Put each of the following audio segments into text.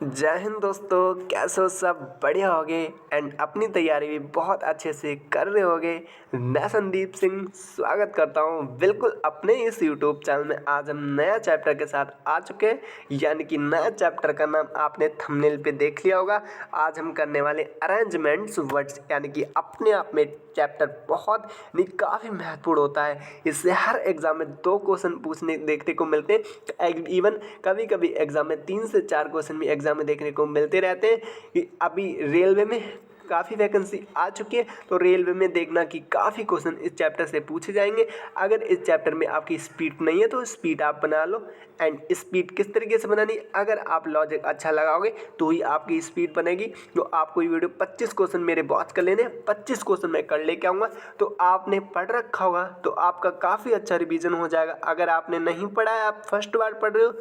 जय हिंद दोस्तों, कैसे हो? सब बढ़िया होगे एंड अपनी तैयारी भी बहुत अच्छे से कर रहे होगे। मैं संदीप सिंह स्वागत करता हूँ बिल्कुल अपने इस यूट्यूब चैनल में। आज हम नया चैप्टर के साथ आ चुके हैं, यानी कि नया चैप्टर का नाम आपने थंबनेल पे देख लिया होगा। आज हम करने वाले अरेंजमेंट्स वर्ड्स, यानी कि अपने आप में चैप्टर बहुत नहीं काफ़ी महत्वपूर्ण होता है। इससे हर एग्जाम में 2 क्वेश्चन पूछने देखने को मिलते हैं। इवन कभी कभी एग्जाम में 3 से 4 क्वेश्चन भी एग्जाम में देखने को मिलते रहते हैं। कि अभी रेलवे में काफ़ी वैकेंसी आ चुकी है, तो रेलवे में देखना कि काफ़ी क्वेश्चन इस चैप्टर से पूछे जाएंगे। अगर इस चैप्टर में आपकी स्पीड नहीं है तो स्पीड आप बना लो। एंड स्पीड किस तरीके से बनानी, अगर आप लॉजिक अच्छा लगाओगे तो ही आपकी स्पीड बनेगी। तो आपको ये वीडियो 25 क्वेश्चन मेरे वॉच कर लेने, 25 क्वेश्चन मैं कर लेके आऊँगा। तो आपने पढ़ रखा होगा तो आपका काफ़ी अच्छा रिवीजन हो जाएगा। अगर आपने नहीं पढ़ा है, आप फर्स्ट बार पढ़ रहे हो,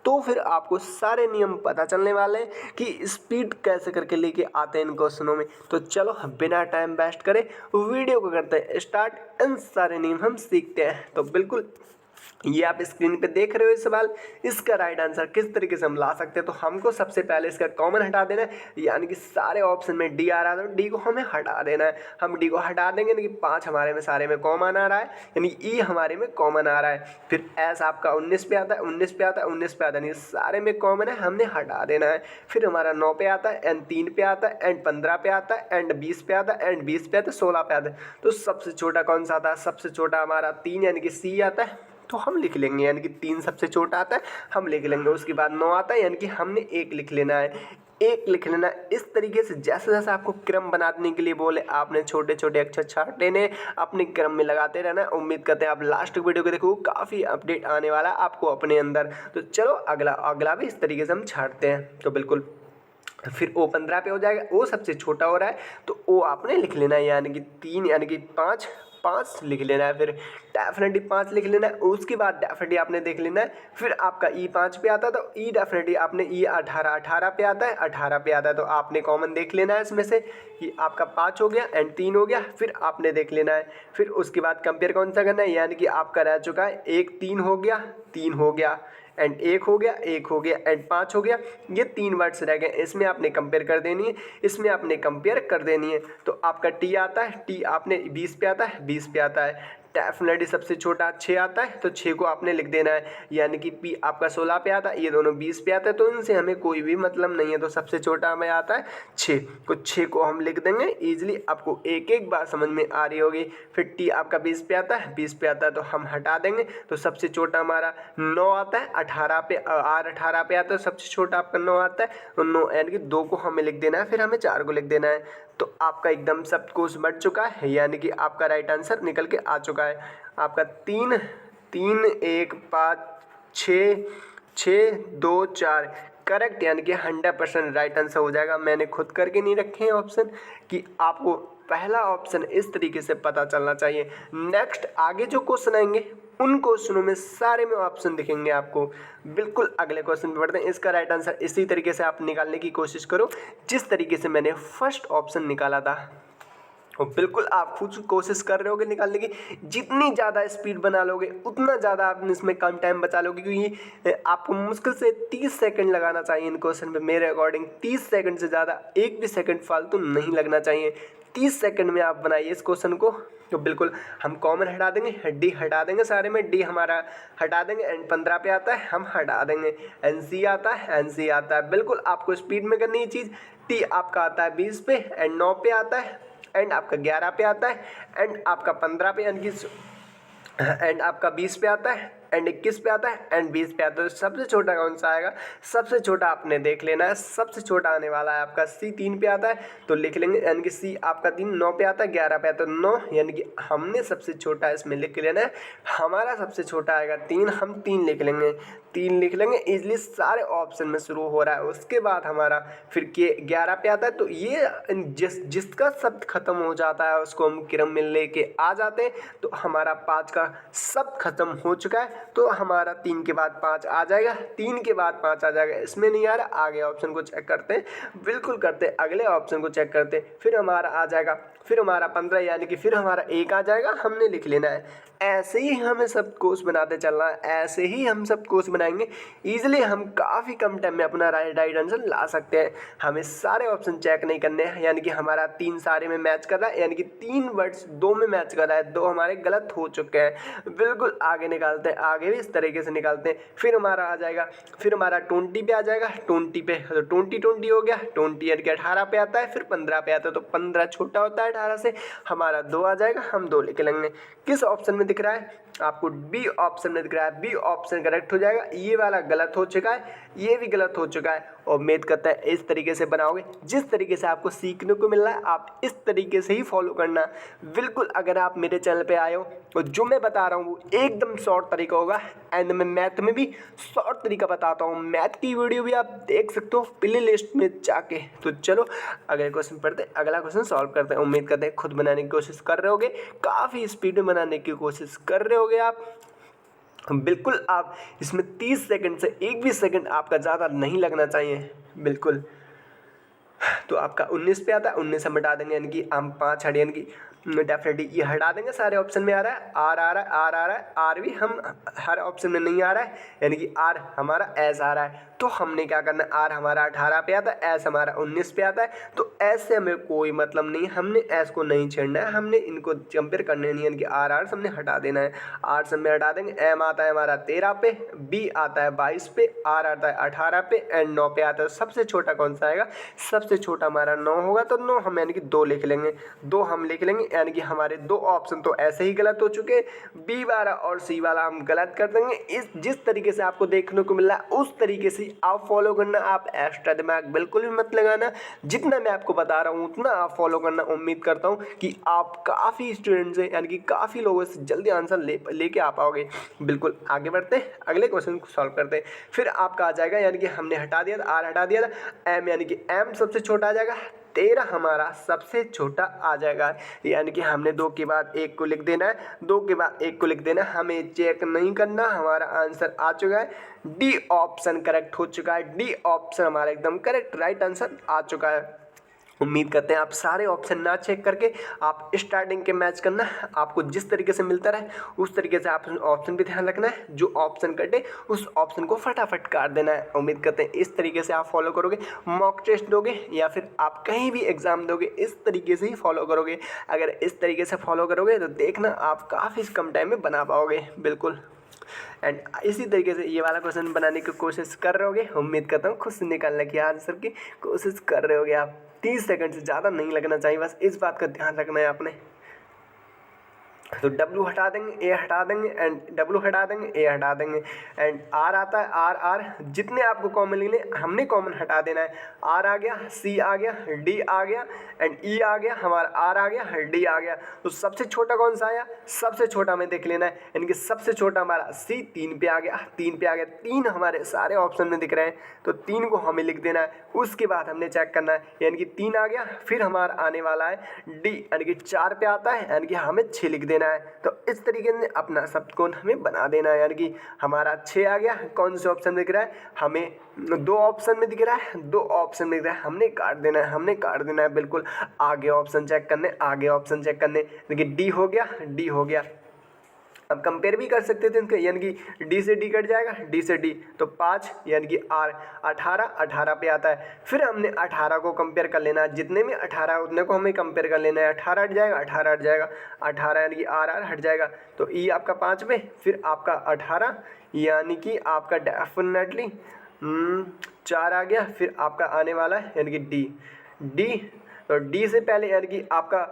तो फिर आपको सारे नियम पता चलने वाले हैं कि स्पीड कैसे करके लेके आते हैं इन क्वेश्चनों में। तो चलो बिना टाइम वेस्ट करे वीडियो को करते हैं स्टार्ट। इन सारे नियम हम सीखते हैं। तो बिल्कुल ये आप स्क्रीन पे देख रहे हो ये सवाल, इसका राइट आंसर किस तरीके से हम ला सकते हैं। तो हमको सबसे पहले इसका कॉमन हटा देना है, यानी कि सारे ऑप्शन में डी आ रहा है तो डी को हमें हटा देना है। हम डी को हटा देंगे, यानी कि 5 हमारे में सारे में कॉमन आ रहा है, यानी ई हमारे में कॉमन आ रहा है। फिर एस आपका 19 पे आता है, 19 पे आता है, 19 पे आता है, यानी सारे में कॉमन है, हमने हटा देना है। फिर हमारा 9 पे आता है, एंड 3 पे आता है, एंड 15 पे आता है, एंड 20 पे आता है, एंड 20 पे आता है, 16 पे आता है। तो सबसे छोटा कौन सा आता है? सबसे छोटा हमारा 3, यानी कि सी आता है, तो हम लिख लेंगे, यानी कि 3 सबसे छोटा आता है, हम लिख लेंगे। उसके बाद 9 आता है, यानी कि हमने 1 लिख लेना है, 1 लिख लेना है। इस तरीके से जैसे जैसे आपको क्रम बनाने के लिए बोले, आपने छोटे छोटे अक्षर छाट लेने, अपने क्रम में लगाते रहना है। उम्मीद करते हैं आप लास्ट वीडियो को देखो, काफ़ी अपडेट आने वाला है आपको अपने अंदर। तो चलो अगला भी इस तरीके से हम छाटते हैं। तो बिल्कुल फिर ओ 15 पे हो जाएगा, ओ सबसे छोटा हो रहा है तो ओ आपने लिख लेना है, यानी कि 3, यानी कि 5 लिख लेना है। फिर डेफिनेटली 5 लिख लेना है। उसके बाद डेफिनेटली आपने देख लेना है। फिर आपका ई 5 पे आता है तो ई डेफिनेटली आपने ई 18 पे आता है, 18 पे आता है तो आपने कॉमन देख लेना है इसमें से कि आपका 5 हो गया एंड 3 हो गया। फिर आपने देख लेना है। फिर उसके बाद कंपेयर कौन सा करना है, यानी कि आपका रह चुका है 1 3 हो गया, 3 हो गया एंड 1 हो गया, 1 हो गया एंड 5 हो गया। ये 3 वर्ड्स रह गए, इसमें आपने कंपेयर कर देनी है, इसमें आपने कंपेयर कर देनी है। तो आपका टी आता है, टी आपने 20 पे आता है, 20 पे आता है। डेफिनेटली सबसे छोटा 6 आता है तो 6 को आपने लिख देना है, यानी कि पी आपका 16 पे आता है, ये दोनों 20 पे आता है, तो इनसे हमें कोई भी मतलब नहीं है। तो सबसे छोटा हमें आता है 6, तो 6 को हम लिख देंगे ईजिली। आपको एक एक बात समझ में आ रही होगी। फिर टी आपका 20 पे आता है, 20 पे आता है तो हम हटा देंगे। तो सबसे छोटा हमारा 9 आता है, 18 पे आर 18 पे आता है, सबसे छोटा आपका 9 आता है। तो 9 यानी कि 2 को हमें लिख देना है, फिर हमें 4 को लिख देना है। तो आपका एकदम सब कुछ बढ़ चुका है, यानी कि आपका राइट आंसर निकल के आ चुका है। आपका 3 3 1 5 6 6 2 4 करेक्ट, यानी कि 100% राइट आंसर हो जाएगा। मैंने खुद करके नहीं रखे हैं ऑप्शन कि आपको पहला ऑप्शन इस तरीके से पता चलना चाहिए। नेक्स्ट आगे जो क्वेश्चन आएंगे उन क्वेश्चनों में सारे में ऑप्शन दिखेंगे आपको। बिल्कुल अगले क्वेश्चन पे बढ़ते हैं। इसका राइट आंसर इसी तरीके से आप निकालने की कोशिश करो जिस तरीके से मैंने फर्स्ट ऑप्शन निकाला था। और बिल्कुल आप खुद कोशिश कर रहे होगे निकालने की। जितनी ज़्यादा स्पीड बना लोगे उतना ज़्यादा आप इसमें कम टाइम बचा लोगे, क्योंकि आपको मुश्किल से 30 सेकंड लगाना चाहिए इन क्वेश्चन पे। मेरे अकॉर्डिंग 30 सेकंड से ज़्यादा एक भी सेकंड फालतू नहीं लगना चाहिए। 30 सेकंड में आप बनाइए इस क्वेश्चन को। तो बिल्कुल हम कॉमन हटा देंगे, डी हटा देंगे, सारे में डी हमारा हटा देंगे। एंड 15 पे आता है, हम हटा देंगे। एन सी आता है, एन सी आता है। बिल्कुल आपको स्पीड में करनी है चीज़। टी आपका आता है 20 पे, एंड 9 पे आता है, एंड आपका 11 पे आता है, एंड आपका 15 पे, यानी कि एंड आपका 20 पे आता है, एंड 21 पे आता है, एंड 20 पे आता है। तो सबसे छोटा कौन सा आएगा? सबसे छोटा आपने देख लेना है। सबसे छोटा आने वाला है आपका सी 3 पे आता है तो लिख लेंगे, यानी कि सी आपका 3 9 पे आता है, 11 पे आता है 9, यानी कि हमने सबसे छोटा इसमें लिख लेना है। हमारा सबसे छोटा आएगा 3, हम 3 लिख लेंगे, 3 लिख लेंगे इजली। सारे ऑप्शन में शुरू हो रहा है। उसके बाद हमारा फिर के 11 पे आता है, तो ये जिसका शब्द खत्म हो जाता है उसको हम क्रम में लेके आ जाते हैं। तो हमारा 5 का शब्द खत्म हो चुका है। तो हमारा 3 के बाद 5 आ जाएगा, 3 के बाद 5 आ जाएगा। इसमें नहीं आ रहा, आगे ऑप्शन को चेक करते हैं, बिल्कुल करते हैं, अगले ऑप्शन को चेक करते हैं, फिर हमारा आ जाएगा, फिर हमारा 15 यानी कि फिर हमारा 1 आ जाएगा, हमने लिख लेना है। ऐसे ही हमें सब कोर्स बनाते चलना है, ऐसे ही हम सब कोर्स बनाएंगे। ईजिली हम काफ़ी कम टाइम में अपना राइट आंसर ला सकते हैं। हमें सारे ऑप्शन चेक नहीं करने हैं, यानी कि हमारा 3 सारे में मैच कर रहा है, यानी कि 3 वर्ड्स 2 में मैच कर रहा है, 2 हमारे गलत हो चुके हैं। बिल्कुल आगे निकालते हैं, आगे भी इस तरीके से निकालते हैं। फिर हमारा आ जाएगा, फिर हमारा 20 पे आ जाएगा, 20 पे तो 20 हो गया, 20 यानी कि 18 पे आता है, फिर 15 पे आता है, तो 15 छोटा होता है 18 से, हमारा 2 आ जाएगा, हम 2 लिख लेंगे। किस ऑप्शन में दिख रहा है आपको? बी ऑप्शन में दिख रहा है, बी ऑप्शन करेक्ट हो जाएगा। ये वाला गलत हो चुका है, ये भी गलत हो चुका है। और उम्मीद करता है इस तरीके से बनाओगे, जिस तरीके से आपको सीखने को मिल रहा है आप इस तरीके से ही फॉलो करना। बिल्कुल अगर आप मेरे चैनल पे आए हो तो जो मैं बता रहा हूँ वो एकदम शॉर्ट तरीका होगा, एंड मैं मैथ में भी शॉर्ट तरीका बताता हूँ। मैथ की वीडियो भी आप देख सकते हो प्ले लिस्ट में जाके। तो चलो अगले क्वेश्चन पढ़ते हैं, अगला क्वेश्चन सॉल्व करते हैं। उम्मीद करते हैं खुद बनाने की कोशिश कर रहे होगे, काफ़ी स्पीड में बनाने की कोशिश कर रहे होगे आप। बिल्कुल आप इसमें 30 सेकंड से 1 भी सेकंड आपका ज़्यादा नहीं लगना चाहिए, बिल्कुल। तो आपका 19 पे आता है, 19 हम हटा देंगे, यानी कि हम 5 हटे, यानी कि डेफिनेटली ये हटा देंगे। सारे ऑप्शन में आ रहा है, आर आ रहा है, आर आ रहा है, आर भी हम हर ऑप्शन में नहीं आ रहा है, यानी कि आर हमारा एस आ रहा है। तो हमने क्या करना है, आर हमारा 18 पे आता है, एस हमारा 19 पे आता है, तो एस से हमें कोई मतलब नहीं, हमने एस को नहीं छेड़ना है, हमने इनको कंपेयर करने नहीं, यानी कि आर आर हमने हटा देना है। आर से हमें हटा देंगे, एम आता है हमारा 13 पे, बी आता है 22 पे, आर आता है 18 पे, एंड 9 पे आता है। सबसे छोटा कौन सा आएगा? सबसे छोटा हमारा 9 होगा, तो 9 हम यानी कि 2 लिख लेंगे, 2 हम लिख लेंगे, यानी कि हमारे 2 ऑप्शन तो ऐसे ही गलत हो चुके। बी वाला और सी वाला हम गलत कर देंगे। इस जिस तरीके से आपको देखने को मिल रहा है उस तरीके से आप फॉलो करना, आप एक्स्ट्रा दिमाग बिल्कुल भी मत लगाना, जितना मैं आपको बता रहा हूँ उतना आप फॉलो करना। उम्मीद करता हूँ कि आप काफ़ी स्टूडेंट से, यानी कि काफ़ी लोगों से जल्दी आंसर लेके आ पाओगे। बिल्कुल आगे बढ़ते हैं, अगले क्वेश्चन को सॉल्व करते हैं। फिर आपका आ जाएगा, यानी कि हमने हटा दिया था, आर हटा दिया था, एम यानी कि एम सबसे छोटा आ जाएगा, 13 हमारा सबसे छोटा आ जाएगा, यानी कि हमने 2 के बाद 1 को लिख देना है, 2 के बाद 1 को लिख देना है, हमें चेक नहीं करना। हमारा आंसर आ चुका है, डी ऑप्शन करेक्ट हो चुका है, डी ऑप्शन हमारा एकदम करेक्ट राइट आंसर आ चुका है। उम्मीद करते हैं आप सारे ऑप्शन ना चेक करके आप स्टार्टिंग के मैच करना, आपको जिस तरीके से मिलता रहे उस तरीके से आप ऑप्शन भी ध्यान रखना है, जो ऑप्शन कटे उस ऑप्शन को फटाफट काट देना है। उम्मीद करते हैं इस तरीके से आप फॉलो करोगे, मॉक टेस्ट दोगे या फिर आप कहीं भी एग्जाम दोगे इस तरीके से ही फॉलो करोगे। अगर इस तरीके से फॉलो करोगे तो देखना आप काफ़ी कम टाइम में बना पाओगे, बिल्कुल। एंड इसी तरीके से ये वाला क्वेश्चन बनाने की कोशिश कर रहे होगे। उम्मीद करता हूँ खुद से निकालने की आंसर की कोशिश कर रहे होगे आप। 30 सेकंड से ज़्यादा नहीं लगना चाहिए, बस इस बात का ध्यान रखना है आपने। तो W हटा देंगे, A हटा देंगे, एंड W हटा देंगे, A हटा देंगे, एंड R आता है, R R जितने आपको कॉमन लेने हमने कॉमन हटा देना है। R आ गया, C आ गया, D आ गया, एंड E आ गया, हमारा R आ गया, D आ गया। तो सबसे छोटा कौन सा आया? सबसे छोटा हमें देख लेना है, यानी कि सबसे छोटा हमारा C 3 पे आ गया, 3 पे आ गया, 3 हमारे सारे ऑप्शन में दिख रहे हैं, तो 3 को हमें लिख देना है। उसके बाद हमने चेक करना है, यानी कि 3 आ गया, फिर हमारा आने वाला है D, यानी कि 4 पे आता है, यानी कि हमें 6 लिख देना है। तो इस तरीके से अपना शब्दकोश हमें बना देना है, यानी कि हमारा 6 आ गया। कौन से ऑप्शन में दिख रहा है? हमें 2 ऑप्शन में दिख रहा है, 2 ऑप्शन में दिख रहा है, हमने काट देना है, हमने काट देना है। बिल्कुल आगे ऑप्शन चेक करने, आगे ऑप्शन चेक करने, देखिए D हो गया, D हो गया। अब कंपेयर भी कर सकते थे इनके, यानी कि D से D कट जाएगा, D से D, तो 5 यानी कि R 18 पे आता है। फिर हमने 18 को कंपेयर कर लेना है, जितने में 18 है उतने को हमें कंपेयर कर लेना है। 18 हट जाएगा, 18 हट जाएगा, 18 यानी कि R हट जाएगा, तो E आपका 5 पे, फिर आपका 18 यानी कि आपका डेफिनेटली 4 आ गया, फिर आपका आने वाला है यानी कि D, तो D से पहले यानी कि आपका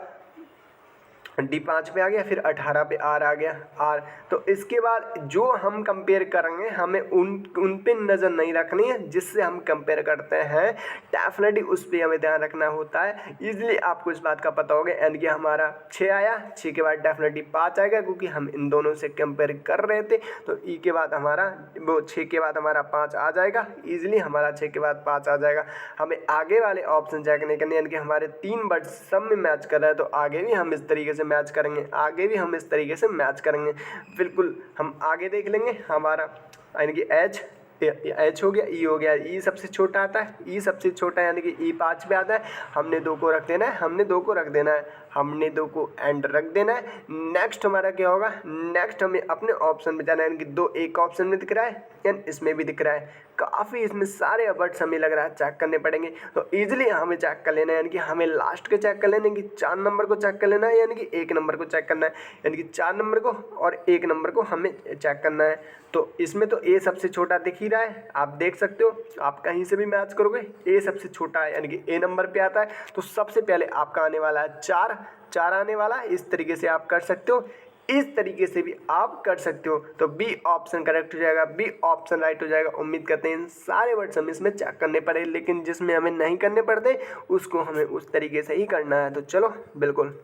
D 5 पे आ गया, फिर 18 पे R आ गया, R। तो इसके बाद जो हम कंपेयर करेंगे हमें उन पे नज़र नहीं रखनी है, जिससे हम कंपेयर करते हैं डेफिनेटली उस पर हमें ध्यान रखना होता है। इजीली आपको इस बात का पता होगा, यानी कि हमारा 6 आया, 6 के बाद डेफिनेटली 5 आएगा, क्योंकि हम इन दोनों से कंपेयर कर रहे थे। तो E के बाद हमारा वो 6 के बाद हमारा 5 आ जाएगा, ईजिली हमारा 6 के बाद 5 आ जाएगा। हमें आगे वाले ऑप्शन चेक नहीं करने, यानी कि हमारे 3 वर्ड सब में मैच कर रहा है, तो आगे भी हम इस तरीके से मैच करेंगे, आगे भी हम इस तरीके से मैच करेंगे। बिल्कुल हम आगे देख लेंगे, हमारा यानी कि एच हो गया, ई हो गया, ई सबसे छोटा आता है, ई सबसे छोटा यानी कि ई 5 पे आता है। हमने 2 को रख देना है, हमने 2 को रख देना है, हमने 2 को एंड रख देना है। नेक्स्ट हमारा क्या होगा, नेक्स्ट हमें अपने ऑप्शन में जाना है, यानी कि 2 एक ऑप्शन में दिख रहा है एंड इसमें भी दिख रहा है। काफ़ी इसमें सारे एफर्ट्स हमें लग रहा है चेक करने पड़ेंगे, तो ईजिली हमें चेक कर लेना है, यानी कि हमें लास्ट के चेक कर लेना है कि 4 नंबर को चेक कर लेना है, यानी कि 1 नंबर को चेक करना है, यानी कि 4 नंबर को और 1 नंबर को हमें चेक करना है। तो इसमें तो ए सबसे छोटा दिख ही रहा है, आप देख सकते हो, आप कहीं से भी मैच करोगे ए सबसे छोटा है, यानी कि ए नंबर पे आता है। तो सबसे पहले आपका आने वाला है 4 आने वाला है। इस तरीके से आप कर सकते हो, इस तरीके से भी आप कर सकते हो। तो बी ऑप्शन करेक्ट हो जाएगा, बी ऑप्शन राइट हो जाएगा। उम्मीद करते हैं इन सारे वर्ड्स हमें इसमें चेक करने पड़े, लेकिन जिसमें हमें नहीं करने पड़ते उसको हमें उस तरीके से ही करना है। तो चलो बिल्कुल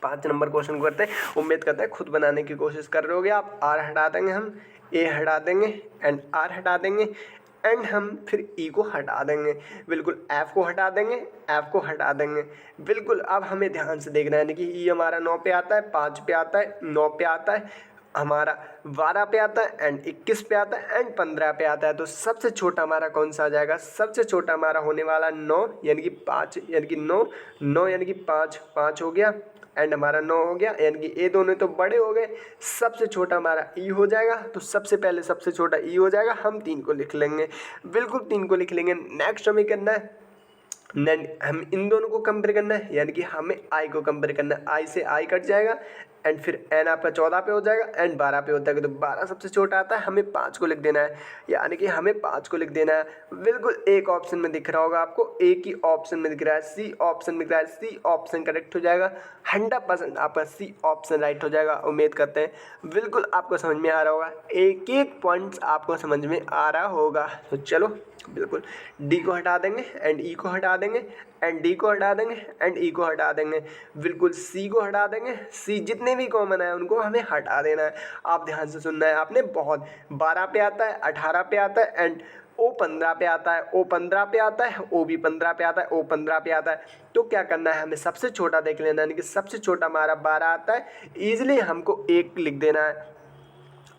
5 नंबर क्वेश्चन को करते हैं। उम्मीद करते हैं खुद बनाने की कोशिश कर रहे होगे आप। आर हटा देंगे, हम ए हटा देंगे एंड आर हटा देंगे एंड हम फिर ई को हटा देंगे। बिल्कुल एफ को हटा देंगे, एफ को हटा देंगे। बिल्कुल अब हमें ध्यान से देखना है, यानी कि ई हमारा 9 पे आता है, 5 पे आता है, 9 पे आता है, हमारा 12 पे आता है एंड 21 पे आता है एंड 15 पे आता है। तो सबसे छोटा हमारा कौन सा आ जाएगा, सबसे छोटा हमारा होने वाला 9 यानी कि 5 यानी कि 9 यानी कि 5 हो गया एंड हमारा 9 हो गया, यानी कि ये दोनों तो बड़े हो गए। सबसे छोटा हमारा ई हो जाएगा, तो सबसे पहले सबसे छोटा ई हो जाएगा, हम 3 को लिख लेंगे। बिल्कुल 3 को लिख लेंगे। नेक्स्ट हमें करना है, हम इन दोनों को कंपेयर करना है, यानी कि हमें आई को कंपेयर करना है। आई से आई कट जाएगा एंड फिर एन आपका 14 पे हो जाएगा एंड 12 पे होता है, तो 12 सबसे छोटा आता है, हमें 5 को लिख देना है, यानी कि हमें 5 को लिख देना है। बिल्कुल एक ऑप्शन में दिख रहा होगा आपको, एक ही ऑप्शन में दिख रहा है, सी ऑप्शन में दिख रहा है, सी ऑप्शन करेक्ट हो जाएगा। 100% आपका सी ऑप्शन राइट हो जाएगा। उम्मीद करते हैं बिल्कुल आपको समझ में आ रहा होगा, एक एक पॉइंट्स आपको समझ में आ रहा होगा। तो चलो बिल्कुल डी को हटा देंगे एंड ई को हटा देंगे एंड डी को हटा देंगे एंड ई को हटा देंगे। बिल्कुल सी को हटा देंगे, सी जितने भी कॉमन है उनको हमें हटा देना है। आप ध्यान से सुनना है आपने बहुत। 12 पे आता है, 18 पे आता है एंड ओ 15 पे आता है, ओ 15 पे आता है, ओ भी 15 पे आता है, ओ 15 पे आता है। तो क्या करना है, हमें सबसे छोटा देख लेना है, यानी कि सबसे छोटा हमारा 12 आता है। ईजिली हमको 1 लिख देना है,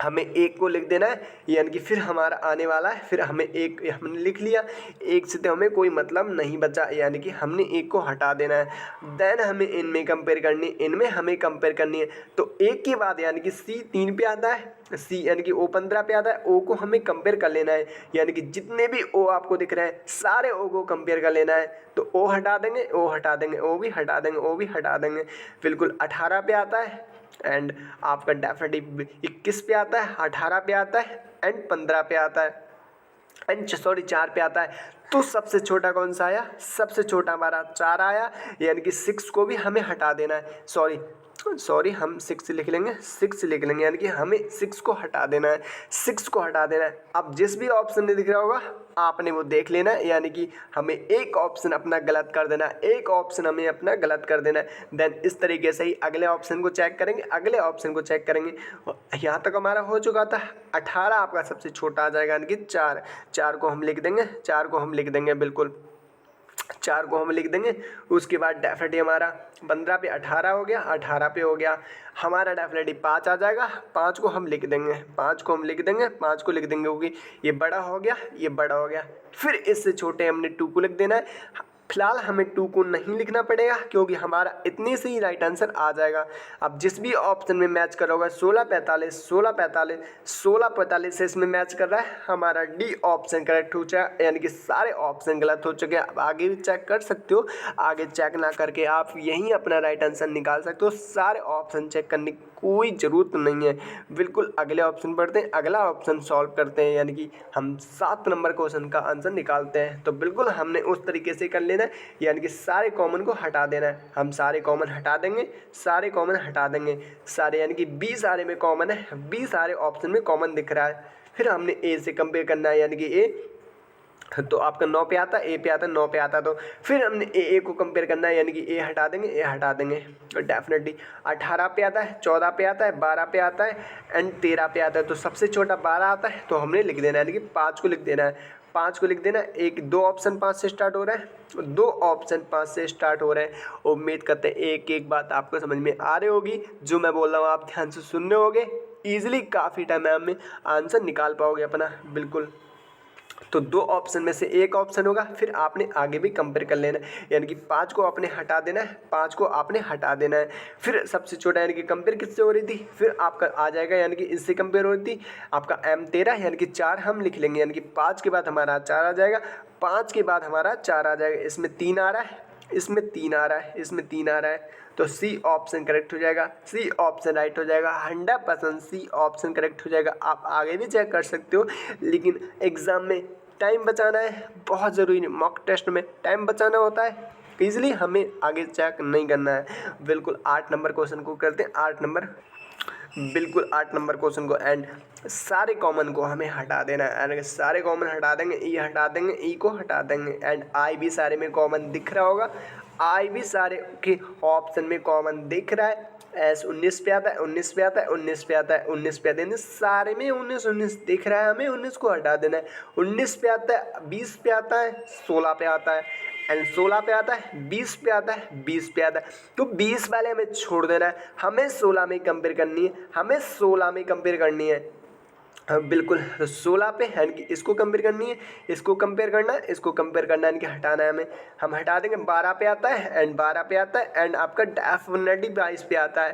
हमें 1 को लिख देना है, यानी कि फिर हमारा आने वाला है, फिर हमें 1 हमने लिख लिया, 1 से तो हमें कोई मतलब नहीं बचा, यानी कि हमने 1 को हटा देना है। देन हमें इनमें कंपेयर करनी, इनमें हमें कंपेयर करनी है। तो 1 के बाद यानी कि सी 3 पे आता है, सी यानी कि ओ 15 पे आता है, ओ को हमें कंपेयर कर लेना है, यानी कि जितने भी ओ आपको दिख रहे हैं सारे ओ को कंपेयर कर लेना है। तो ओ हटा देंगे, ओ हटा देंगे, ओ भी हटा देंगे, ओ भी हटा देंगे। बिल्कुल 18 पे आता है एंड आपका डेफिनेटली 21 पे आता है, 18 पे आता है एंड 15 पे आता है एंड 4 पे आता है। तो सबसे छोटा कौन सा आया, सबसे छोटा हमारा 4 आया, यानी कि 6 को भी हमें हटा देना है। सॉरी हम 6 लिख लेंगे, 6 लिख लेंगे, यानी कि हमें 6 को हटा देना है, 6 को हटा देना है। अब जिस भी ऑप्शन में दिख रहा होगा आपने वो देख लेना है, यानी कि हमें एक ऑप्शन अपना गलत कर देना है, एक ऑप्शन हमें अपना गलत कर देना है। देन इस तरीके से ही अगले ऑप्शन को चेक करेंगे, अगले ऑप्शन को चेक करेंगे। यहाँ तक हमारा हो चुका था। 18 आपका सबसे छोटा आ जाएगा, यानी कि 4 को हम लिख देंगे, 4 को हम लिख देंगे, बिल्कुल 4 को हम लिख देंगे। उसके बाद डेफिनेटली हमारा 15 पे 18 हो गया, 18 पे हो गया हमारा डेफिनेटली 5 आ जाएगा, 5 को हम लिख देंगे, 5 को हम लिख देंगे, 5 को लिख देंगे, क्योंकि ये बड़ा हो गया, ये बड़ा हो गया। फिर इससे छोटे हमने 2 को लिख देना है। फिलहाल हमें 2 को नहीं लिखना पड़ेगा, क्योंकि हमारा इतने से ही राइट आंसर आ जाएगा। अब जिस भी ऑप्शन में मैच कर रहा होगा 16-45, 16-45, 16-45 से इसमें मैच कर रहा है, हमारा डी ऑप्शन करेक्ट हो जाए, यानी कि सारे ऑप्शन गलत हो चुके हैं। अब आगे भी चेक कर सकते हो, आगे चेक ना करके आप यहीं अपना राइट आंसर निकाल सकते हो। सारे ऑप्शन चेक करने की कोई ज़रूरत नहीं है। बिल्कुल अगले ऑप्शन पढ़ते हैं, अगला ऑप्शन सॉल्व करते हैं, यानी कि हम 7 नंबर क्वेश्चन का आंसर निकालते हैं। तो बिल्कुल हमने उस तरीके से कर लेना है, यानी कि सारे कॉमन को हटा देना है। हम सारे कॉमन हटा देंगे, सारे कॉमन हटा देंगे, सारे यानी कि 20 सारे में कॉमन है, 20 सारे ऑप्शन में कॉमन दिख रहा है। फिर हमने ए से कंपेयर करना है, यानी कि ए तो आपका 9 पे आता है, ए पे आता है, 9 पे आता है। तो फिर हमने ए को कंपेयर करना है, यानी कि ए हटा देंगे, ए हटा देंगे। तो डेफिनेटली 18 पे आता है, 14 पे आता है, 12 पे आता है एंड 13 पे आता है। तो सबसे छोटा 12 आता है, तो हमने लिख देना है, यानी कि 5 को लिख देना है। 5 को लिख देना। एक 2 ऑप्शन 5 से स्टार्ट हो रहा है, 2 ऑप्शन 5 से स्टार्ट हो रहे हैं। उम्मीद करते हैं एक एक बात आपको समझ में आ रही होगी। जो मैं बोल रहा हूँ आप ध्यान से सुन रहे होगे, ईजिली काफ़ी टाइम में आंसर निकाल पाओगे अपना बिल्कुल। तो 2 ऑप्शन में से एक ऑप्शन होगा, फिर आपने आगे भी कंपेयर कर लेना है, यानी कि 5 को आपने हटा देना है, 5 को आपने हटा देना है। फिर सबसे छोटा यानी कि कंपेयर किससे हो रही थी, फिर आपका आ जाएगा यानी कि इससे कंपेयर हो रही थी आपका M13 यानी कि 4 हम लिख लेंगे, यानी कि 5 के बाद हमारा 4 आ जाएगा, 5 के बाद हमारा 4 आ जाएगा। इसमें 3 आ रहा है, इसमें 3 आ रहा है, इसमें 3 आ रहा है, तो सी ऑप्शन करेक्ट हो जाएगा, सी ऑप्शन राइट हो जाएगा। 100% सी ऑप्शन करेक्ट हो जाएगा। आप आगे भी चेक कर सकते हो, लेकिन एग्ज़ाम में टाइम बचाना है बहुत ज़रूरी है। मॉक टेस्ट में टाइम बचाना होता है, इसलिए हमें आगे चेक नहीं करना है। बिल्कुल 8 नंबर क्वेश्चन को करते हैं, 8 नंबर, बिल्कुल 8 नंबर क्वेश्चन को, एंड सारे कॉमन को हमें हटा देना है। एंड सारे कॉमन हटा देंगे, ई हटा देंगे, ई को हटा देंगे, एंड आई भी सारे में कॉमन दिख रहा होगा, आई भी सारे के ऑप्शन में कॉमन दिख रहा है। एस 19 पे आता है, 19 पे आता है, 19 पे आता है, 19 पे आता है, सारे में 19 19 दिख रहा है, हमें 19 को हटा देना है। 19 पे आता है, 20 पे आता है, 16 पे आता है, एंड 16 पे आता है, 20 पे आता है, 20 पे आता है, तो 20 वाले हमें छोड़ देना है। हमें 16 में कंपेयर करनी है, हमें 16 में कंपेयर करनी है। बिल्कुल 16 पे यानी कि इसको कंपेयर करनी है, इसको कंपेयर करना है, इसको कंपेयर करना है, यानी कि हटाना है हमें। हम हटा देंगे, 12 पे आता है, एंड 12 पे आता है, एंड आपका डेफिनेटली 22 पे आता है,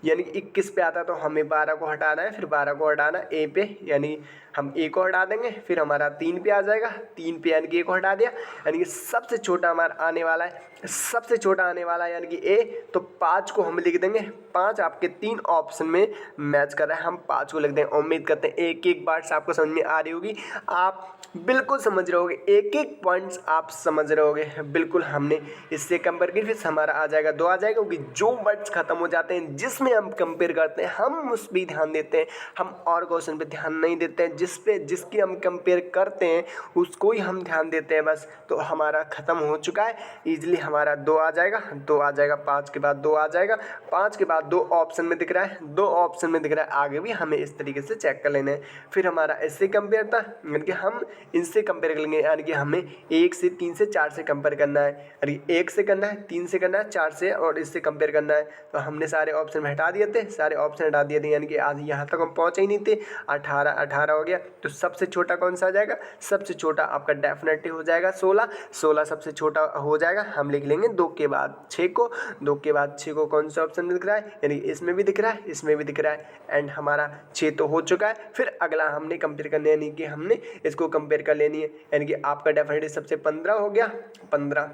यानी कि 21 पे आता है, तो हमें 12 को हटाना है, फिर 12 को हटाना है ए पे, यानी हम ए को हटा देंगे, फिर हमारा 3 पे आ जाएगा, 3 पे यानी कि ए को हटा दिया, यानी कि सबसे छोटा हमारा आने वाला है, सबसे छोटा आने वाला है यानी कि ए, तो 5 को हम लिख देंगे। 5 आपके 3 ऑप्शन में मैच कर रहा है, हम 5 को लिख देंगे। उम्मीद करते हैं एक एक बात आपको समझ में आ रही होगी, आप बिल्कुल समझ रहे होगे, एक एक पॉइंट्स आप समझ रहे होगे बिल्कुल। हमने इससे कंपेयर किया, फिर हमारा आ जाएगा 2 आ जाएगा, क्योंकि जो वर्ड्स खत्म हो जाते हैं जिसमें हम कंपेयर करते हैं हम उस पर ध्यान देते हैं, हम और क्वेश्चन पे ध्यान नहीं देते हैं। जिसकी हम कंपेयर करते हैं उसको ही हम ध्यान देते हैं बस, तो हमारा ख़त्म हो चुका है। ईजिली हमारा 2 आ जाएगा, 2 आ जाएगा, 5 के बाद 2 आ जाएगा, 5 के बाद 2 ऑप्शन में दिख रहा है, 2 ऑप्शन में दिख रहा है, आगे भी हमें इस तरीके से चेक कर लेना है। फिर हमारा इससे कंपेयर था, यानी कि हम इनसे कंपेयर कर लेंगे, यानी कि हमें 1 से 3 से 4 से कंपेयर करना है, यानी 1 से करना है, 3 से करना है, 4 से और इससे कंपेयर करना है। तो हमने सारे ऑप्शन हटा दिए थे, सारे ऑप्शन हटा दिए थे, यानी कि आज यहाँ तक हम पहुँचे ही नहीं थे। 18 18 हो गया, तो सबसे छोटा कौन सा आ जाएगा, सबसे छोटा आपका डेफिनेटली हो जाएगा 16, 16 सबसे छोटा हो जाएगा। हम लिख लेंगे 2 के बाद 6 को, 2 के बाद 6 को कौन सा ऑप्शन दिख रहा है, यानी इसमें भी दिख रहा है, इसमें भी दिख रहा है, एंड हमारा 6 तो हो चुका है। फिर अगला हमने कंपेयर करना है, यानी कि हमने इसको कंपेयर कर लेनी है, यानी कि आपका डेफिनेटली सबसे 15 हो गया, 15,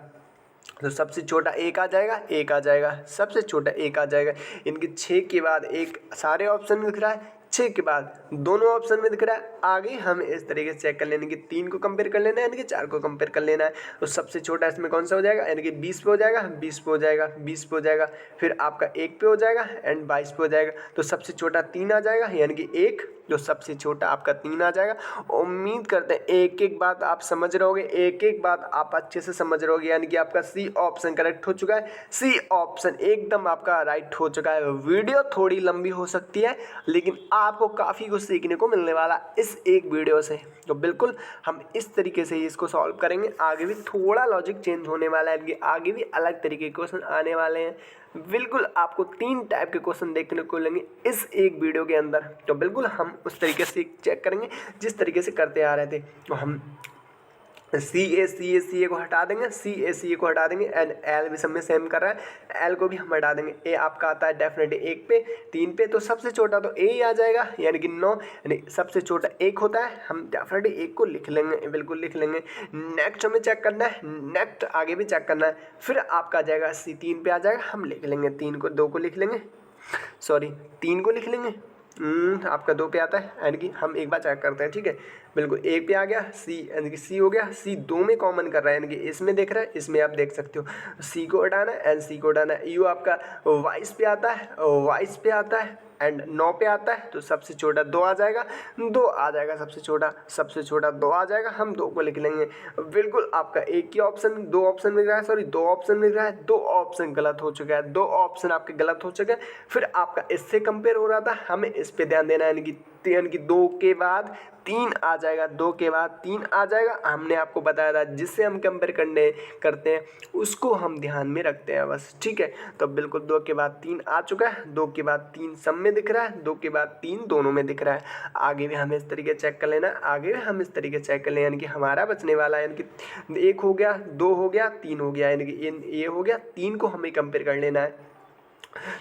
तो सबसे छोटा 1 आ जाएगा, 1 आ जाएगा, सबसे छोटा 1 आ जाएगा। इनके 6 के बाद 1 सारे ऑप्शन में दिख रहा है, 6 के बाद दोनों ऑप्शन में दिख रहा है। आगे हमें इस तरीके से चेक कर लेने की 3 को कंपेयर कर लेना है, यानी कि 4 को कंपेयर कर लेना है। तो सबसे छोटा इसमें कौन सा हो जाएगा, यानी कि 20 पे हो जाएगा, 20 पे हो जाएगा, 20 पे हो जाएगा, फिर आपका 1 पे हो जाएगा, एंड 22 पे हो जाएगा। तो सबसे छोटा 3 आ जाएगा, यानी कि 1, जो सबसे छोटा आपका 3 आ जाएगा। उम्मीद करते हैं एक एक बात आप समझ रहे होगे, एक एक बात आप अच्छे से समझ रहे होगे, यानी कि आपका सी ऑप्शन करेक्ट हो चुका है, सी ऑप्शन एकदम आपका राइट हो चुका है। वीडियो थोड़ी लंबी हो सकती है, लेकिन आपको काफ़ी कुछ सीखने को मिलने वाला इस एक वीडियो से। तो बिल्कुल हम इस तरीके से ही इसको सॉल्व करेंगे। आगे भी थोड़ा लॉजिक चेंज होने वाला है, कि आगे भी अलग तरीके के क्वेश्चन आने वाले हैं। बिल्कुल आपको 3 टाइप के क्वेश्चन देखने को मिलेंगे इस एक वीडियो के अंदर। तो बिल्कुल हम उस तरीके से चेक करेंगे जिस तरीके से करते आ रहे थे। तो हम सी ए को हटा देंगे, सी ए को हटा देंगे, एंड एल भी सब में सेम कर रहा है, एल को भी हम हटा देंगे। ए आपका आता है डेफिनेटली 1 पे, 3 पे, तो सबसे छोटा तो ए ही आ जाएगा, यानी कि 9, यानी सबसे छोटा 1 होता है, हम डेफिनेटली 1 को लिख लेंगे, बिल्कुल लिख लेंगे। नेक्स्ट हमें चेक करना है, नेक्स्ट आगे भी चेक करना है। फिर आपका आ जाएगा सी 3 पे आ जाएगा, हम लिख लेंगे 3 को, 2 को लिख लेंगे, सॉरी 3 को लिख लेंगे। आपका 2 पे आता है, यानी कि हम एक बार चेक करते हैं, ठीक है। बिल्कुल 1 पे आ गया, सी यानी कि सी हो गया, सी 2 में कॉमन कर रहा है, यानी कि इसमें देख रहा है, इसमें आप देख सकते हो। सी को हटाना है, एंड सी को हटाना है। यू आपका 22 पे आता है, 22 पे आता है, एंड 9 पे आता है, तो सबसे छोटा 2 आ जाएगा, 2 आ जाएगा, सबसे छोटा 2 आ जाएगा, हम 2 को लिख लेंगे। बिल्कुल आपका एक ही ऑप्शन 2 ऑप्शन मिल रहा है, सॉरी 2 ऑप्शन मिल रहा है, 2 ऑप्शन गलत हो चुका है, 2 ऑप्शन आपके गलत हो चुके हैं। फिर आपका इससे कंपेयर हो रहा था, हमें इस पे ध्यान देना है, यानी कि 2 के बाद 3 आ जाएगा, 2 के बाद 3 आ जाएगा। हमने आपको बताया था जिससे हम कंपेयर करते हैं उसको हम ध्यान में रखते हैं बस, ठीक है। तो बिल्कुल 2 के बाद 3 आ चुका है, 2 के बाद 3 सब में दिख रहा है, 2 के बाद 3 दोनों में दिख रहा है। आगे भी हमें इस तरीके चेक कर लेना, आगे भी हम इस तरीके चेक कर लें, यानी कि हमारा बचने वाला यानी कि 1 हो गया, 2 हो गया, 3 हो गया, यानी कि ये हो गया। 3 को हमें कंपेयर कर लेना है,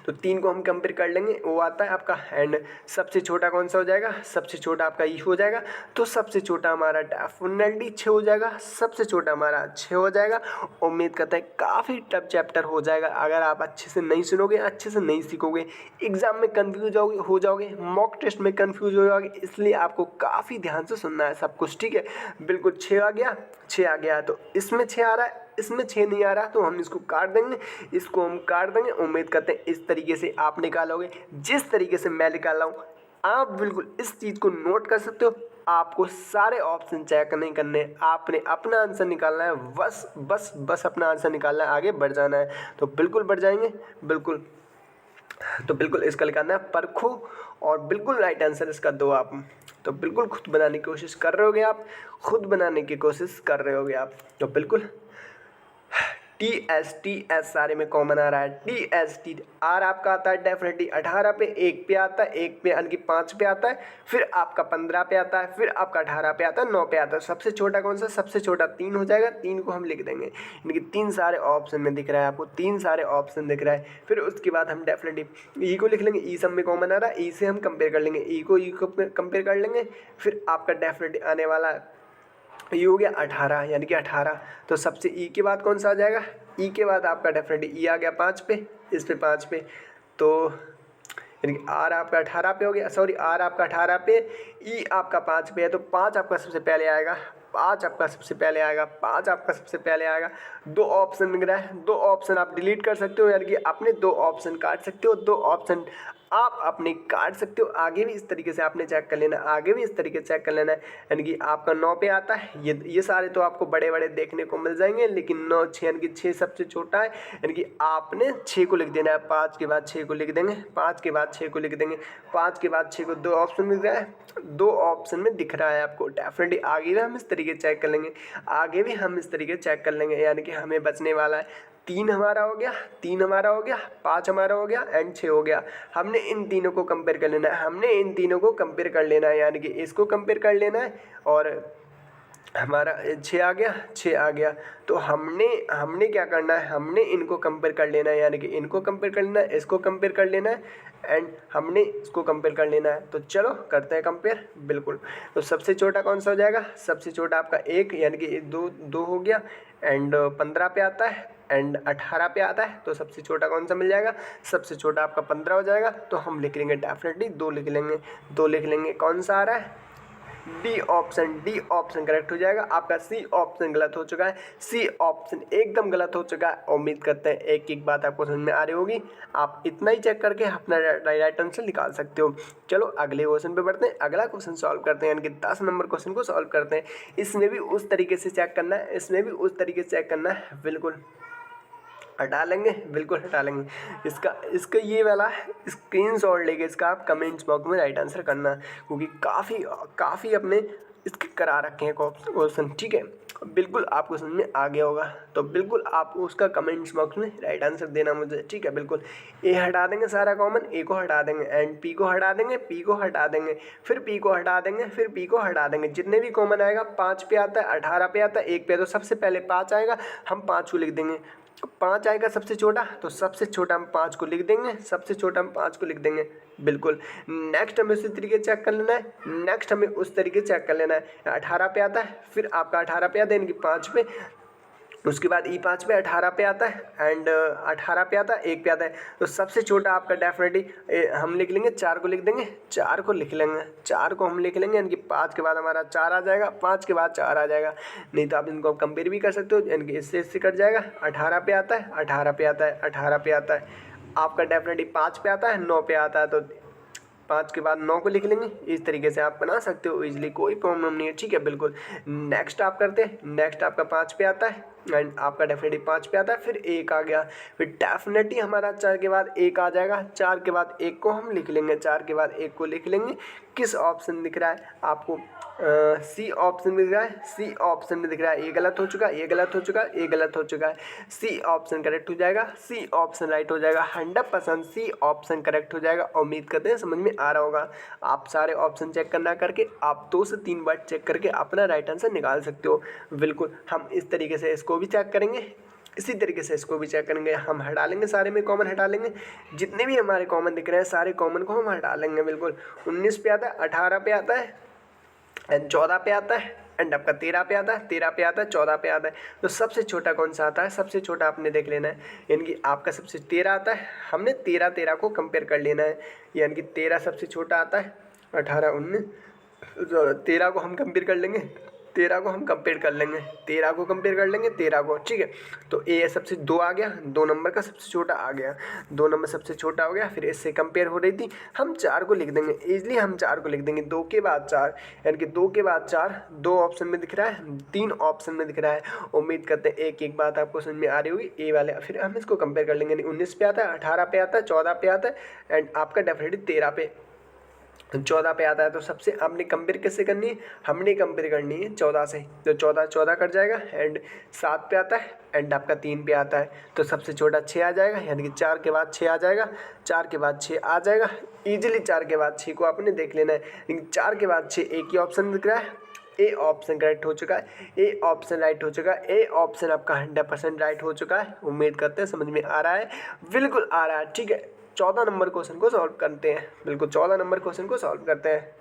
तो 3 को हम कंपेयर कर लेंगे, वो आता है आपका। एंड सबसे छोटा कौन सा हो जाएगा, सबसे छोटा आपका ई हो जाएगा। तो सबसे छोटा हमारा डेफिनेटली 6 हो जाएगा, सबसे छोटा हमारा 6 हो जाएगा। उम्मीद करते हैं काफ़ी टफ चैप्टर हो जाएगा। अगर आप अच्छे से नहीं सुनोगे, अच्छे से नहीं सीखोगे, एग्जाम में कन्फ्यूज हो जाओगे, मॉक टेस्ट में कन्फ्यूज हो जाओगे, इसलिए आपको काफ़ी ध्यान से सुनना है सब कुछ, ठीक है। बिल्कुल 6 आ गया, 6 आ गया, तो इसमें 6 आ रहा है, इसमें 6 नहीं आ रहा, तो हम इसको काट देंगे, इसको हम काट देंगे। उम्मीद करते हैं इस तरीके से आप निकालोगे, जिस तरीके से मैं निकाल रहा हूँ। आप बिल्कुल इस चीज़ को नोट कर सकते हो। आपको सारे ऑप्शन चेक नहीं करने, आपने अपना आंसर निकालना है, बस बस बस अपना आंसर निकालना है, आगे बढ़ जाना है। तो बिल्कुल बढ़ जाएंगे, बिल्कुल। तो बिल्कुल इसका लिखाना है परखो, और बिल्कुल राइट आंसर इसका दो आप। तो बिल्कुल खुद बनाने की कोशिश कर रहे होगे आप, खुद बनाने की कोशिश कर रहे होगे आप। तो बिल्कुल टी एस सारे में कॉमन आ रहा है। टी आर आपका आता है डेफिनेटली 18 पे, 1 पे आता है, 1 पे यानी कि 5 पे आता है, फिर आपका 15 पे आता है, फिर आपका 18 पे आता है, 9 पे आता है। सबसे छोटा कौन सा, सबसे छोटा 3 हो जाएगा। 3 को हम लिख देंगे, यानी कि 3 सारे ऑप्शन में दिख रहा है आपको, 3 सारे ऑप्शन दिख रहा है। फिर उसके बाद हम डेफिनेटली ई को लिख लेंगे, ई सब में कॉमन आ रहा है, ई से हम कंपेयर कर लेंगे, ई को कंपेयर कर लेंगे। फिर आपका डेफिनेटली आने वाला ये हो गया 18, यानी कि 18। तो सबसे ई के बाद कौन सा आ जाएगा, ई के बाद आपका डेफिनेटली ई आ गया 5 पे, इस पे 5 पे। तो यानी कि आर आपका 18 पे हो गया, सॉरी आर आपका 18 पे, ई आपका 5 पे है। तो 5 आपका सबसे पहले आएगा, 5 आपका सबसे पहले आएगा, 5 आपका सबसे पहले आएगा। 2 ऑप्शन मिल रहा है, 2 ऑप्शन आप डिलीट कर सकते हो, यानी कि अपने 2 ऑप्शन काट सकते हो, 2 ऑप्शन आप अपने काट सकते हो। आगे भी इस तरीके से आपने चेक कर लेना, आगे भी इस तरीके से चेक कर लेना है। यानी कि आपका 9 पे आता है, ये सारे तो आपको बड़े बड़े देखने को मिल जाएंगे, लेकिन 9 6 यानी कि 6 सबसे छोटा है। यानी कि आपने 6 को लिख देना है, 5 के बाद 6 को लिख देंगे, 5 के बाद 6 को लिख देंगे, 5 के बाद 6 को। 2 ऑप्शन मिल रहा है, 2 ऑप्शन में दिख रहा है आपको डेफिनेटली। आगे भी हम इस तरीके चेक कर लेंगे, आगे भी हम इस तरीके चेक कर लेंगे। यानी कि हमें बचने वाला है 3 हमारा हो गया, 3 हमारा हो गया, 5 हमारा हो गया एंड 6 हो गया। हमने इन तीनों को कंपेयर कर लेना है, हमने इन तीनों को कंपेयर कर लेना है, यानी कि इसको कंपेयर कर लेना है। और हमारा 6 आ गया, 6 आ गया। तो हमने क्या करना है, हमने इनको कंपेयर कर लेना है, यानी कि इनको कंपेयर कर लेना है, इसको कंपेयर कर लेना है एंड हमने इसको कंपेयर कर लेना है। तो चलो करते हैं कंपेयर, बिल्कुल। तो सबसे छोटा कौन सा हो जाएगा, सबसे छोटा आपका 1, यानी कि 2 हो गया एंड 15 पे आता है एंड 18 पे आता है। तो सबसे छोटा कौन सा मिल जाएगा, सबसे छोटा आपका 15 हो जाएगा। तो हम लिख लेंगे डेफिनेटली 2 लिख लेंगे, 2 लिख लेंगे। कौन सा आ रहा है, डी ऑप्शन करेक्ट हो जाएगा। आपका सी ऑप्शन गलत हो चुका है, सी ऑप्शन एकदम गलत हो चुका है। उम्मीद करते हैं एक एक बात आपको समझ में आ रही होगी। आप इतना ही चेक करके अपना राइट आंसर निकाल सकते हो। चलो अगले क्वेश्चन पे बढ़ते हैं, अगला क्वेश्चन सॉल्व करते हैं, यानी कि 10 नंबर क्वेश्चन को सॉल्व करते हैं। इसमें भी उस तरीके से चेक करना है, इसमें भी उस तरीके से चेक करना है, बिल्कुल हटा लेंगे, बिल्कुल हटा लेंगे। इसका ये वाला स्क्रीनशॉट लेके इसका आप कमेंट्स बॉक्स में राइट आंसर करना, क्योंकि काफ़ी अपने इसके करा रखे हैं क्वेश्चन, ठीक है। बिल्कुल आपको समझ में आ गया होगा, तो बिल्कुल आप उसका कमेंट्स बॉक्स में राइट आंसर देना मुझे, ठीक है। बिल्कुल ए हटा देंगे सारा कॉमन, ए को हटा देंगे एंड पी को हटा देंगे, पी को हटा देंगे, फिर पी को हटा देंगे, फिर पी को हटा देंगे। जितने भी कॉमन आएगा, 5 पे आता है, 18 पे आता है, 1 पे। तो सबसे पहले 5 आएगा, हम 5 को लिख देंगे। 5 आएगा सबसे छोटा, तो सबसे छोटा हम 5 को लिख देंगे, सबसे छोटा हम 5 को लिख देंगे, बिल्कुल। नेक्स्ट हमें उसी तरीके चेक कर लेना है, नेक्स्ट हमें उस तरीके चेक कर लेना है। 18 पे आता है, फिर आपका 18 पे आता है, यानी कि 5 पे। उसके बाद ई 5 पे 18 पे आता है एंड 18 पे आता है, 1 पे आता है। तो सबसे छोटा आपका डेफिनेटली हम लिख लेंगे, 4 को लिख देंगे, 4 को लिख लेंगे, 4 को हम लिख लेंगे, यानी कि 5 के बाद हमारा 4 आ जाएगा, 5 के बाद 4 आ जाएगा। नहीं तो आप इनको कंपेयर भी कर सकते हो, यानी कि इससे कट जाएगा। 18 पे आता है, 18 पे आता है, 18 पे आता है, आपका डेफिनेटली 5 पे आता है, 9 पे आता है। तो 5 के बाद 9 को लिख लेंगे। इस तरीके से आप बना सकते हो इजीली, कोई प्रॉब्लम नहीं है, ठीक है, बिल्कुल। नेक्स्ट आप करते हैं, नेक्स्ट आपका 5 पे आता है एंड आपका डेफिनेटली 5 पे आता है, फिर 1 आ गया, फिर डेफिनेटली हमारा 4 के बाद 1 आ जाएगा। 4 के बाद 1 को हम लिख लेंगे, 4 के बाद 1 को लिख लेंगे। किस ऑप्शन दिख रहा है आपको, सी ऑप्शन में दिख रहा है, सी ऑप्शन में दिख रहा है, ये गलत हो चुका है, ये गलत हो चुका है, ये गलत हो चुका है। सी ऑप्शन करेक्ट हो जाएगा, सी ऑप्शन राइट हो जाएगा, 100% सी ऑप्शन करेक्ट हो जाएगा। उम्मीद करते हैं समझ में आ रहा होगा। आप सारे ऑप्शन चेक करना करके आप 2 से 3 बार चेक करके अपना राइट आंसर निकाल सकते हो। बिल्कुल हम इस तरीके से इसको भी चेक करेंगे, इसी तरीके से इसको भी चेक करेंगे। हम हटा लेंगे, सारे में कॉमन हटा लेंगे, जितने भी हमारे कॉमन दिख रहे हैं सारे कॉमन को हम हटा लेंगे। बिल्कुल 19 पे आता है, 18 पे आता है एंड 14 पे आता है एंड आपका 13 पे आता है, 13 पे आता है, 14 पे आता है। तो सबसे छोटा कौन सा आता है? सबसे छोटा आपने देख लेना है, यानी कि आपका सबसे 13 आता है। हमने 13 को कंपेयर कर लेना है, यानी कि 13 सबसे छोटा आता है, 18 19 13 को हम कंपेयर कर लेंगे, 13 को हम कंपेयर कर लेंगे, 13 को कंपेयर कर लेंगे, 13 को, ठीक है। तो ए सबसे 2 आ गया, 2 नंबर का सबसे छोटा आ गया, 2 नंबर सबसे छोटा हो गया। फिर इससे कंपेयर हो रही थी, हम 4 को लिख देंगे, ईजिली हम 4 को लिख देंगे, 2 के बाद 4, यानी कि 2 के बाद 4, 2 ऑप्शन में दिख रहा है, 3 ऑप्शन में दिख रहा है। उम्मीद करते हैं एक एक बात आपको समझ में आ रही होगी। ए वाले फिर हम इसको कंपेयर कर लेंगे, 19 पे आता है, 18 पे आता है, 14 पे आता है एंड आपका डेफिनेटली 13 पे 14 पे आता है। तो सबसे आपने कंपेयर कैसे करनी है? हमने कंपेयर करनी है 14 से, तो 14 कट जाएगा एंड 7 पे आता है एंड आपका 3 पे आता है। तो सबसे छोटा 6 आ जाएगा, यानी कि 4 के बाद 6 आ जाएगा, 4 के बाद 6 आ जाएगा। ईजिली 4 के बाद 6 को आपने देख लेना है, लेकिन 4 के बाद 6 एक ही ऑप्शन दिख रहा है। ए ऑप्शन करेक्ट हो चुका है, ए ऑप्शन राइट हो चुका है, ए ऑप्शन आपका 100% राइट हो चुका है। उम्मीद करते हैं समझ में आ रहा है, बिल्कुल आ रहा है, ठीक है। 14 नंबर क्वेश्चन को सॉल्व करते हैं, बिल्कुल 14 नंबर क्वेश्चन को सॉल्व करते हैं।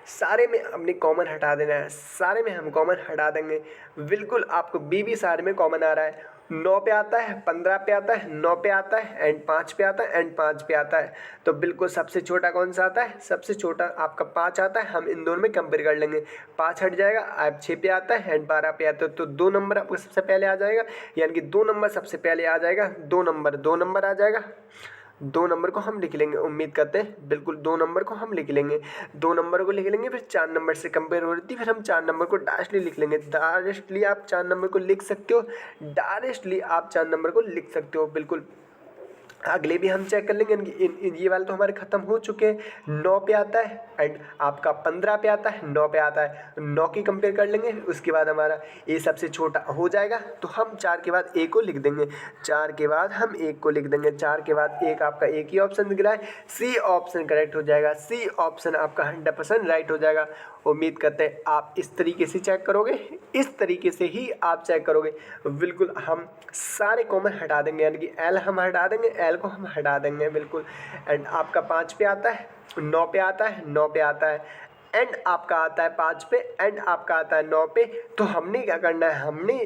सारे में हमने कॉमन हटा देना है, सारे में हम कॉमन हटा देंगे। बिल्कुल आपको बी भी सारे में कॉमन आ रहा है, 9 पे आता है, 15 पे आता है, 9 पे आता है एंड 5 पे आता है एंड 5 पे आता है। तो बिल्कुल सबसे छोटा कौन सा आता है? सबसे छोटा आपका 5 आता है। हम इन दोनों में कंपेयर कर लेंगे, 5 हट जाएगा, आप 6 पे आता है एंड 12 पे आता है। तो 2 नंबर आपको सबसे पहले आ जाएगा, यानी कि 2 नंबर सबसे पहले आ जाएगा, 2 नंबर आ जाएगा। 2 नंबर को हम लिख लेंगे, उम्मीद करते हैं बिल्कुल 2 नंबर को हम लिख लेंगे, 2 नंबर को लिख लेंगे। फिर 4 नंबर से कंपेयर हो रही थी, फिर हम 4 नंबर को डायरेक्टली लिख लेंगे। डायरेक्टली आप 4 नंबर को लिख सकते हो, डायरेक्टली आप 4 नंबर को लिख सकते हो। बिल्कुल अगले भी हम चेक कर लेंगे, ये वाले तो हमारे खत्म हो चुके हैं। 9 पे आता है एंड आपका 15 पे आता है, 9 पे आता है, 9 की कंपेयर कर लेंगे। उसके बाद हमारा ए सबसे छोटा हो जाएगा, तो हम 4 के बाद ए को लिख देंगे, 4 के बाद हम 1 को लिख देंगे, 4 के बाद 1 आपका एक ही ऑप्शन दिख रहा है, सी ऑप्शन करेक्ट हो जाएगा, सी ऑप्शन आपका 100% राइट हो जाएगा। उम्मीद करते हैं आप इस तरीके से चेक करोगे, इस तरीके से ही आप चेक करोगे। बिल्कुल हम सारे कॉमन हटा देंगे, यानी कि एल हम हटा देंगे, एल को हम हटा देंगे बिल्कुल। एंड आपका 5 पे आता है, 9 पे आता है, 9 पे आता है एंड आपका आता है 5 पे एंड आपका आता है 9 पे। तो हमने क्या करना है? हमने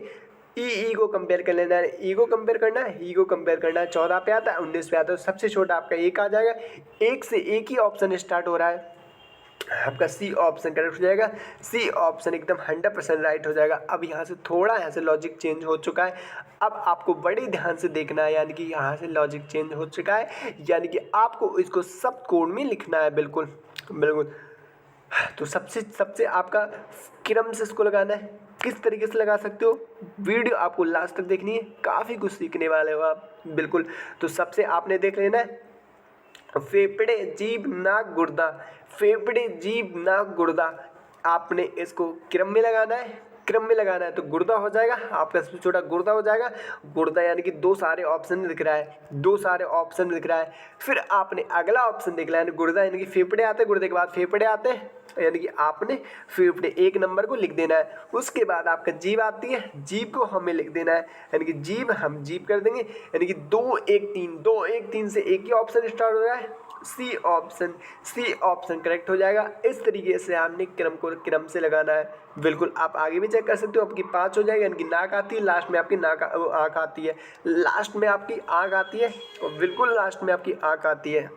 ई को कंपेयर कर लेना है, ई को कंपेयर करना है, ई को कंपेयर करना है। 14 पे आता है, 19 पे आता है, तो सबसे छोटा आपका 1 आ जाएगा। 1 से एक ही ऑप्शन स्टार्ट हो रहा है, आपका सी ऑप्शन करेक्ट हो जाएगा, सी ऑप्शन एकदम 100% राइट हो जाएगा। अब यहाँ से थोड़ा यहाँ से लॉजिक चेंज हो चुका है, अब आपको बड़े ध्यान से देखना है, यानी कि यहाँ से लॉजिक चेंज हो चुका है, यानी कि आपको इसको सब कोड में लिखना है। बिल्कुल बिल्कुल। तो सबसे आपका क्रम से इसको लगाना है, किस तरीके से लगा सकते हो, वीडियो आपको लास्ट तक देखनी है, काफ़ी कुछ सीखने वाले हो आप। बिल्कुल, तो सबसे आपने देख लेना है फेफड़े जीभ नाक गुर्दा, फेफड़े जीभ नाक गुर्दा, आपने इसको क्रम में लगाना है, क्रम में लगाना है। तो गुर्दा हो जाएगा आपका सबसे छोटा, गुर्दा हो जाएगा, गुर्दा यानी कि 2 सारे ऑप्शन में दिख रहा है, 2 सारे ऑप्शन में दिख रहा है। फिर आपने अगला ऑप्शन देख लिया, यानी गुर्दा यानी कि फेफड़े आते हैं, गुर्दे के बाद फेफड़े आते हैं, यानी कि आपने फेफड़े 1 नंबर को लिख देना है। उसके बाद आपका जीभ आती है, जीभ को हमें लिख देना है, यानी कि जीभ हम जीभ कर देंगे, यानी कि 2 1 3, 2 1 3 से एक ही ऑप्शन स्टार्ट हो रहा है, सी ऑप्शन करेक्ट हो जाएगा। इस तरीके से आपने क्रम को क्रम से लगाना है। बिल्कुल आप आगे भी चेक कर सकते हो, आपकी 5 हो जाएगी, यानी कि नाक आती है, लास्ट में आपकी आँख आती है, लास्ट में आपकी आँख आती है, और बिल्कुल लास्ट में आपकी आँख आती है।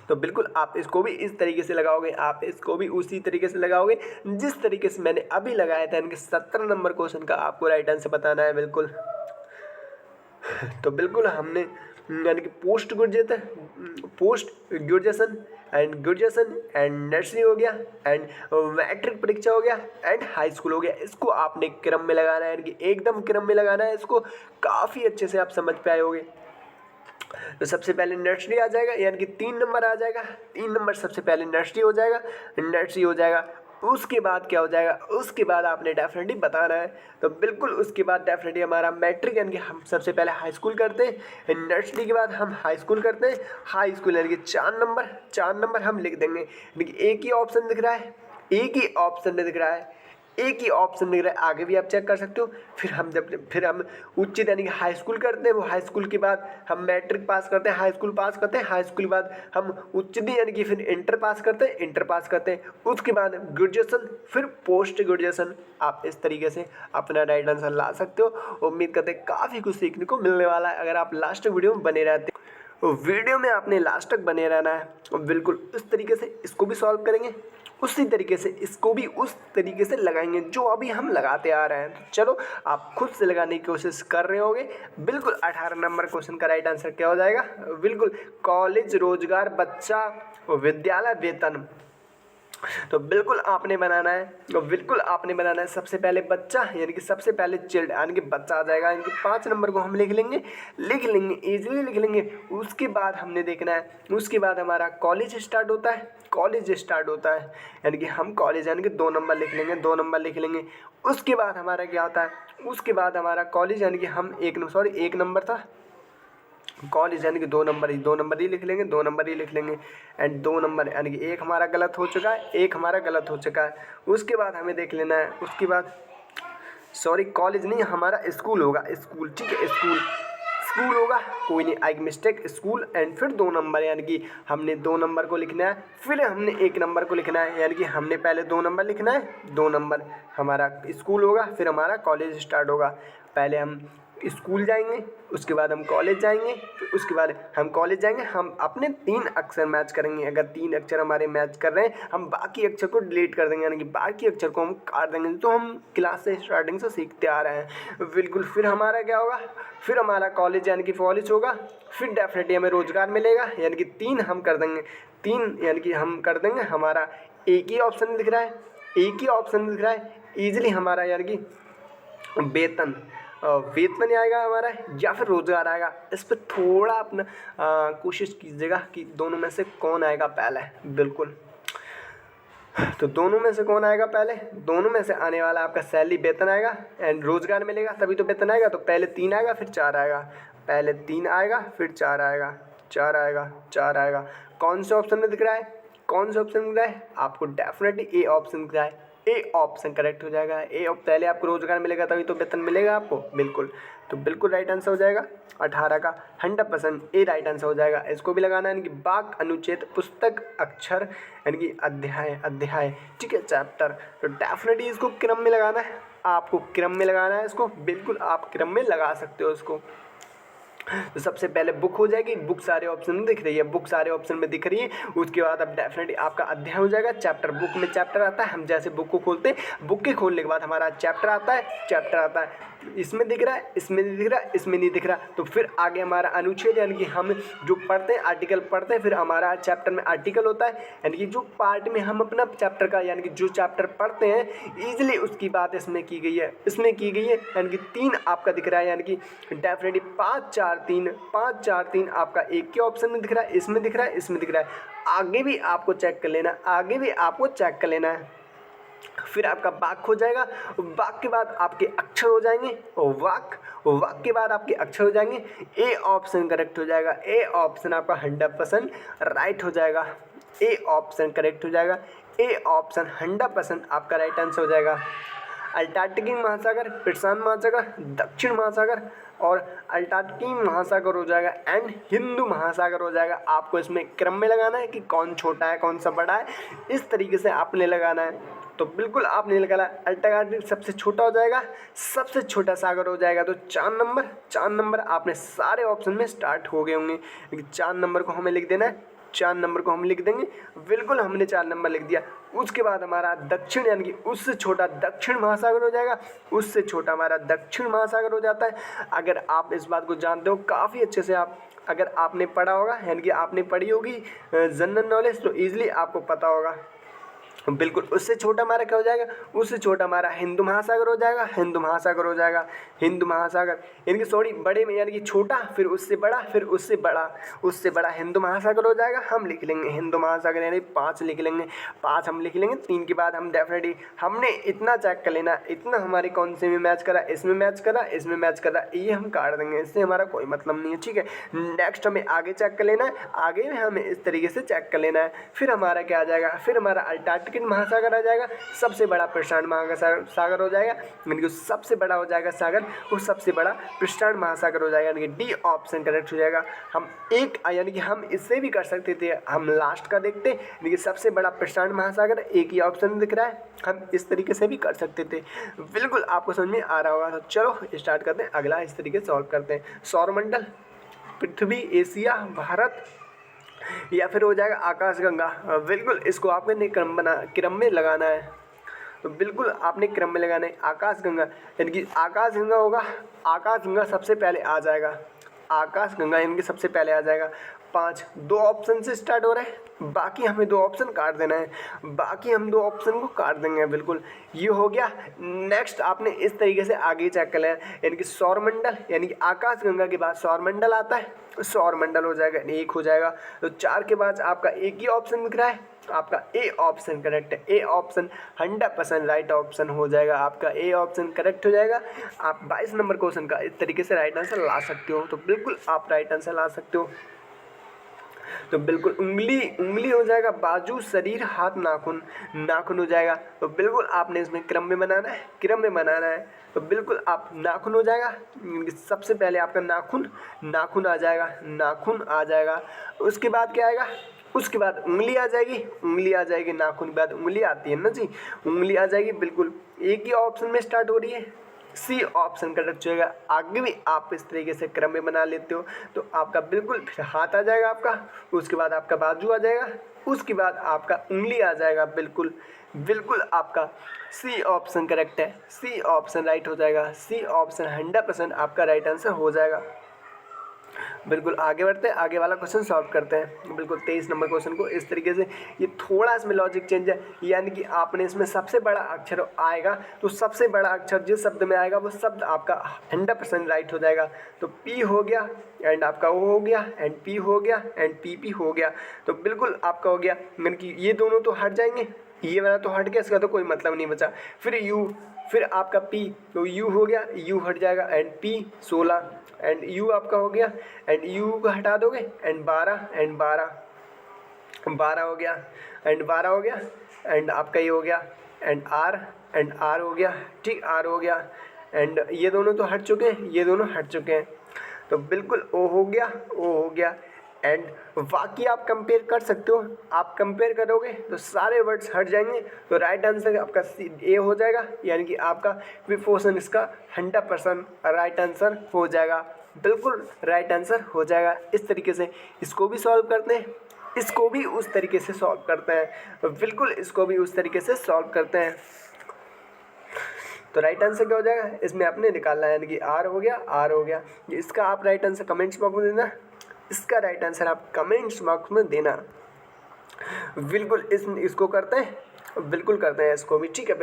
तो बिल्कुल आप इसको भी इस तरीके से लगाओगे, आप इसको भी उसी तरीके से लगाओगे जिस तरीके से मैंने अभी लगाया था, यानी कि 17 नंबर क्वेश्चन का आपको राइट आंसर बताना है। बिल्कुल, तो बिल्कुल हमने यानी कि पोस्ट ग्रेजुएशन एंड नर्सरी हो गया एंड मैट्रिक परीक्षा हो गया एंड हाई स्कूल हो गया, इसको आपने क्रम में लगाना है, यानी कि एकदम क्रम में लगाना है। इसको काफ़ी अच्छे से आप समझ पे आए होगे। तो सबसे पहले नर्सरी आ जाएगा, यानी कि 3 नंबर आ जाएगा। 3 नंबर सबसे पहले नर्सरी हो जाएगा, नर्सरी हो जाएगा। उसके बाद क्या हो जाएगा, उसके बाद आपने डेफिनेटली बताना है। तो बिल्कुल उसके बाद डेफिनेटली हमारा मैट्रिक, यानी कि हम सबसे पहले हाई स्कूल करते हैं, नर्सरी के बाद हम हाई स्कूल करते हैं। हाई स्कूल यानी कि 4 नंबर हम लिख देंगे। यानी कि एक ही ऑप्शन दिख रहा है, एक ही ऑप्शन दिख रहा है, एक ही ऑप्शन दिख रहा है। आगे भी आप चेक कर सकते हो। फिर हम उच्च यानी कि हाई स्कूल करते हैं। वो हाई स्कूल के बाद हम मैट्रिक पास करते हैं, हाई स्कूल पास करते हैं। हाई स्कूल के बाद हम उच्चतरी यानी कि फिर इंटर पास करते हैं, इंटर पास करते हैं। उसके बाद ग्रेजुएशन, फिर पोस्ट ग्रेजुएशन। आप इस तरीके से अपना राइट आंसर ला सकते हो। उम्मीद करते हैं काफ़ी कुछ सीखने को मिलने वाला है अगर आप लास्ट वीडियो में बने रहते हो। वीडियो में आपने लास्ट तक बने रहना है और बिल्कुल इस तरीके से इसको भी सॉल्व करेंगे, उसी तरीके से इसको भी उस तरीके से लगाएंगे जो अभी हम लगाते आ रहे हैं। तो चलो आप खुद से लगाने की कोशिश कर रहे होगे। बिल्कुल 18 नंबर क्वेश्चन का राइट आंसर क्या हो जाएगा, बिल्कुल कॉलेज रोजगार बच्चा विद्यालय वेतन। तो बिल्कुल आपने बनाना है, तो बिल्कुल आपने बनाना है। सबसे पहले बच्चा यानी कि सबसे पहले चिल्ड यानी कि बच्चा आ जाएगा, यानी कि 5 नंबर को हम लिख लेंगे इजीली लिख लेंगे। उसके बाद हमने देखना है, उसके बाद हमारा कॉलेज स्टार्ट होता है, कॉलेज स्टार्ट होता है यानी कि हम कॉलेज यानी कि 2 नंबर लिख लेंगे, 2 नंबर लिख लेंगे। उसके बाद हमारा क्या होता है, उसके बाद हमारा कॉलेज यानी कि हम 1 नंबर था, कॉलेज यानी कि 2 नंबर ही लिख लेंगे, 2 नंबर ही लिख लेंगे। एंड 2 नंबर यानी कि एक हमारा गलत हो चुका है, एक हमारा गलत हो चुका है। उसके बाद हमें देख लेना है, उसके बाद कॉलेज नहीं हमारा स्कूल होगा, स्कूल, ठीक है, स्कूल होगा, कोई नहीं, आई मिस्टेक, स्कूल। एंड फिर 2 नंबर यानी कि हमने 2 नंबर को लिखना है, फिर हमने 1 नंबर को लिखना है, यानी कि हमने पहले 2 नंबर लिखना है, 2 नंबर हमारा स्कूल होगा, फिर हमारा कॉलेज स्टार्ट होगा। पहले हम स्कूल जाएंगे, उसके बाद हम कॉलेज जाएंगे, फिर उसके बाद हम कॉलेज जाएंगे। हम अपने 3 अक्षर मैच करेंगे। अगर 3 अक्षर हमारे मैच कर रहे हैं, हम बाकी अक्षर को डिलीट कर देंगे, यानी कि बाकी अक्षर को हम काट देंगे। तो हम क्लास से स्टार्टिंग से सीखते आ रहे हैं बिल्कुल। फिर हमारा क्या होगा, फिर हमारा कॉलेज यानी कि कॉलेज होगा, फिर डेफिनेटली हमें रोजगार मिलेगा, यानी कि 3 हम कर देंगे, 3 यानी कि हम कर देंगे। हमारा एक ही ऑप्शन दिख रहा है, एक ही ऑप्शन दिख रहा है ईजिली हमारा, यानी कि वेतन, वेतन आएगा हमारा या फिर रोजगार आएगा। इस पर थोड़ा अपना कोशिश कीजिएगा कि दोनों में से कौन आएगा पहले। बिल्कुल, तो दोनों में से कौन आएगा पहले, दोनों में से आने वाला आपका सैलरी वेतन आएगा एंड रोजगार मिलेगा, तभी तो वेतन आएगा। तो पहले 3 आएगा फिर 4 आएगा, पहले 3 आएगा फिर 4 आएगा, 4 आएगा, 4 आएगा। कौन से ऑप्शन में दिख रहा है, कौन से ऑप्शन में दिख रहा है आपको, डेफिनेटली ए ऑप्शन दिख रहा है। ए ऑप्शन करेक्ट हो जाएगा। पहले आपको रोजगार मिलेगा तभी तो वेतन मिलेगा आपको, बिल्कुल। तो बिल्कुल राइट आंसर हो जाएगा 18 का 100% ए राइट आंसर हो जाएगा। इसको भी लगाना है, यानी कि वाक्य, अनुच्छेद, पुस्तक, अक्षर, यानी कि अध्याय, ठीक है, चैप्टर। तो डेफिनेटली इसको क्रम में लगाना है, आपको क्रम में लगाना है इसको, बिल्कुल आप क्रम में लगा सकते हो इसको। तो सबसे पहले बुक हो जाएगी, बुक सारे ऑप्शन में दिख रही है, बुक सारे ऑप्शन में दिख रही है। उसके बाद अब डेफिनेटली आपका अध्याय हो जाएगा, चैप्टर। बुक में चैप्टर आता है, हम जैसे बुक को खोलते हैं, बुक के खोलने के बाद हमारा चैप्टर आता है, इसमें दिख रहा है, इसमें नहीं दिख रहा, इसमें नहीं दिख रहा। तो फिर आगे हमारा अनुच्छेद, यानी कि हम जो पढ़ते हैं आर्टिकल पढ़ते हैं, फिर हमारा चैप्टर में आर्टिकल होता है, यानी कि जो पार्ट में हम अपना चैप्टर का, यानी कि जो चैप्टर पढ़ते हैं ईजिली उसकी बात इसमें की गई है, यानी कि 3 आपका दिख रहा है, यानी कि डेफिनेटली 5 4 3 आपका एक ही ऑप्शन में दिख रहा है, इसमें दिख रहा है, इसमें दिख रहा है। आगे भी आपको चेक कर लेना है, फिर आपका वाक्य हो जाएगा, वाक्य के बाद आपके अक्षर हो जाएंगे, वाक्य के बाद आपके अक्षर हो जाएंगे। ए ऑप्शन करेक्ट हो जाएगा, ए ऑप्शन आपका 100% राइट हो जाएगा, ए ऑप्शन करेक्ट हो जाएगा, ए ऑप्शन 100% आपका राइट आंसर हो जाएगा। अंटार्कटिक महासागर, प्रशांत महासागर, दक्षिण महासागर और अंटार्कटिक महासागर हो जाएगा एंड हिंदू महासागर हो जाएगा। आपको इसमें क्रम में लगाना है कि कौन छोटा है कौन सा बड़ा है, इस तरीके से आपने लगाना है। तो बिल्कुल आपने लगाना, अंटार्कटिक सबसे छोटा हो जाएगा, सबसे छोटा सागर हो जाएगा। तो 4 नंबर आपने सारे ऑप्शन में स्टार्ट हो गए होंगे, 4 नंबर को हमें लिख देना है, 4 नंबर को हम लिख देंगे, बिल्कुल हमने 4 नंबर लिख दिया। उसके बाद हमारा दक्षिण, यानी कि उससे छोटा दक्षिण महासागर हो जाएगा, उससे छोटा हमारा दक्षिण महासागर हो जाता है। अगर आप इस बात को जानते हो काफ़ी अच्छे से, आप अगर आपने पढ़ा होगा, यानी कि आपने पढ़ी होगी जनरल नॉलेज, तो ईजिली आपको पता होगा। बिल्कुल उससे छोटा हमारा क्या हो जाएगा, उससे छोटा हमारा हिंदू महासागर हो जाएगा, हिंदू महासागर हो जाएगा, हिंदू महासागर यानी कि सॉरी बड़े में यानी कि छोटा, फिर उससे बड़ा, फिर उससे बड़ा हिंदू महासागर हो जाएगा। हम लिख लेंगे हिंदू महासागर यानी 5 लिख लेंगे, 5 हम लिख लेंगे। 3 के बाद हम डेफिनेटली हमने इतना चेक कर लेना, इतना हमारे कौन से में मैच करा, इसमें मैच करा, इसमें मैच करा, ये हम काट देंगे, इससे हमारा कोई मतलब नहीं है, ठीक है। नेक्स्ट हमें आगे चेक कर लेना है, आगे में हमें इस तरीके से चेक कर लेना है। फिर हमारा क्या आ जाएगा, फिर हमारा अंटार्कटिक महासागर आ जाएगा, सबसे बड़ा प्रशांत महासागर हो जाएगा, यानी कि सबसे बड़ा हो जाएगा सागर, वो सबसे बड़ा प्रशांत महासागर हो जाएगा, यानी कि डी ऑप्शन करेक्ट हो जाएगा। हम एक यानी कि हम इससे भी कर सकते थे, हम लास्ट का देखते, यानी कि सबसे बड़ा प्रशांत महासागर एक ही ऑप्शन दिख रहा है, हम इस तरीके से भी कर सकते थे। बिल्कुल आपको समझ में आ रहा होगा। तो चलो स्टार्ट करते हैं, अगला इस तरीके से सॉल्व करते हैं। सौरमंडल, पृथ्वी, एशिया, भारत या फिर हो जाएगा आकाशगंगा। बिल्कुल इसको आपने क्रम में लगाना है, तो बिल्कुल आपने क्रम में लगाना है। आकाशगंगा यानी कि आकाशगंगा होगा, आकाशगंगा सबसे पहले आ जाएगा, आकाशगंगा यानी कि सबसे पहले आ जाएगा। 5 2 ऑप्शन से स्टार्ट हो रहा है, बाकी हमें 2 ऑप्शन काट देना है, बाकी हम 2 ऑप्शन को काट देंगे। बिल्कुल ये हो गया। नेक्स्ट आपने इस तरीके से आगे चेक कर लेना, यानी कि सौरमंडल यानी कि आकाशगंगा के बाद सौरमंडल आता है, सौरमंडल हो जाएगा, 1 हो जाएगा। तो 4 के बाद आपका एक ही ऑप्शन दिख रहा है, आपका ए ऑप्शन करेक्ट है, ए ऑप्शन 100% राइट ऑप्शन हो जाएगा, आपका ए ऑप्शन करेक्ट हो जाएगा। आप 22 नंबर क्वेश्चन का इस तरीके से राइट आंसर ला सकते हो, तो बिल्कुल आप राइट आंसर ला सकते हो। तो बिल्कुल उंगली हो जाएगा, बाजू, शरीर, हाथ, नाखून, नाखून हो जाएगा। तो बिल्कुल आपने इसमें क्रम में बनाना है, क्रम में बनाना है। तो बिल्कुल आप नाखून हो जाएगा, सबसे पहले आपका नाखून आ जाएगा, नाखून आ जाएगा। उसके बाद क्या आएगा, उसके बाद उंगली आ जाएगी, उंगली आ जाएगी, नाखून के बाद उंगली आती है ना जी, उंगली आ जाएगी। बिल्कुल एक ही ऑप्शन में स्टार्ट हो रही है, सी ऑप्शन करेक्ट हो जाएगा। आगे भी आप इस तरीके से क्रम में बना लेते हो, तो आपका बिल्कुल फिर हाथ आ जाएगा आपका, उसके बाद आपका बाजू आ जाएगा, उसके बाद आपका उंगली आ जाएगा। बिल्कुल बिल्कुल आपका सी ऑप्शन करेक्ट है, सी ऑप्शन राइट हो जाएगा, सी ऑप्शन 100% आपका राइट आंसर हो जाएगा। बिल्कुल आगे बढ़ते हैं, आगे वाला क्वेश्चन सॉल्व करते हैं। बिल्कुल 23 नंबर क्वेश्चन को इस तरीके से, ये थोड़ा इसमें लॉजिक चेंज है, यानी कि आपने इसमें सबसे बड़ा अक्षर आएगा, तो सबसे बड़ा अक्षर जिस शब्द में आएगा वो शब्द आपका 100% राइट हो जाएगा। तो पी हो गया एंड आपका ओ हो गया एंड पी हो गया एंड पी हो गया। तो बिल्कुल आपका हो गया, यानी कि ये दोनों तो हट जाएंगे, ये वाला तो हट गया, इसका तो कोई मतलब नहीं बचा। फिर यू, फिर आपका पी, तो यू हो गया, यू हट जाएगा एंड पी 16 एंड यू आपका हो गया एंड यू को हटा दोगे एंड 12 एंड 12 हो गया एंड 12 हो गया एंड आपका ये हो गया एंड आर हो गया, ठीक, आर हो गया एंड ये दोनों तो हट चुके हैं, ये दोनों हट चुके हैं। तो बिल्कुल ओ हो गया एंड बाकी आप कंपेयर कर सकते हो, आप कंपेयर करोगे तो सारे वर्ड्स हट जाएंगे, तो राइट आंसर आपका ए हो जाएगा, यानी कि आपका प्रीपोजिशन इसका 100% राइट आंसर हो जाएगा। बिल्कुल राइट आंसर हो जाएगा। इस तरीके से इसको भी सॉल्व करते हैं, इसको भी उस तरीके से सॉल्व करते हैं, बिल्कुल इसको भी उस तरीके से सॉल्व करते हैं। तो राइट आंसर क्या हो जाएगा, इसमें आपने निकालना है, यानी कि आर हो गया। इसका आप राइट आंसर कमेंट्स बॉक्स में देना, इसका राइट आंसर आप कमेंट्स बॉक्स में देना। बिल्कुल इसको करते हैं, बिल्कुल करते हैं इसको भी, ठीक है।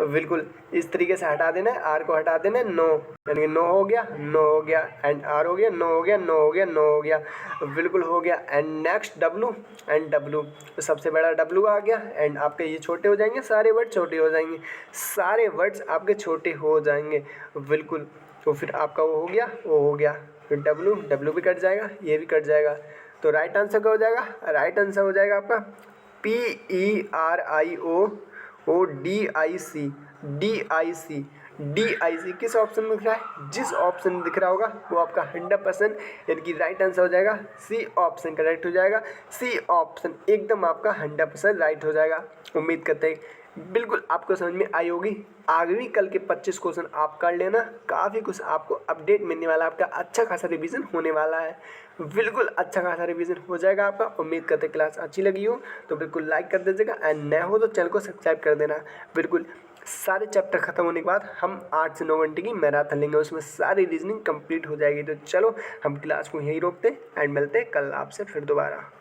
बिल्कुल इस तरीके से हटा देना है, आर को हटा देना है, नो, यानी कि नो हो गया एंड आर हो गया, नो हो गया, बिल्कुल हो गया। And next W and W, तो सबसे बड़ा डब्लू आ गया एंड आपके ये छोटे हो जाएंगे, सारे वर्ड छोटे हो जाएंगे, सारे वर्ड्स आपके छोटे हो जाएंगे। बिल्कुल तो फिर आपका वो हो गया, फिर डब्लू भी कट जाएगा, ये भी कट जाएगा। तो राइट आंसर क्या हो जाएगा, राइट आंसर हो जाएगा आपका PERIODIC किस ऑप्शन में दिख रहा है, जिस ऑप्शन में दिख रहा होगा वो आपका 100% यानी कि राइट आंसर हो जाएगा, सी ऑप्शन करेक्ट हो जाएगा, सी ऑप्शन एकदम आपका 100% राइट हो जाएगा। उम्मीद करते हैं बिल्कुल आपको समझ में आई होगी। आगे भी कल के 25 क्वेश्चन आप कर लेना, काफ़ी कुछ आपको अपडेट मिलने वाला है, आपका अच्छा खासा रिवीजन होने वाला है, बिल्कुल अच्छा खासा रिवीजन हो जाएगा आपका। उम्मीद करते क्लास अच्छी लगी हो तो बिल्कुल लाइक कर दीजिएगा एंड नए हो तो चैनल को सब्सक्राइब कर देना। बिल्कुल सारे चैप्टर खत्म होने के बाद हम 8 से 9 घंटे की मैराथन लेंगे, उसमें सारी रीजनिंग कंप्लीट हो जाएगी। तो चलो हम क्लास को यहीं रोकते हैं एंड मिलते हैं कल आपसे फिर दोबारा।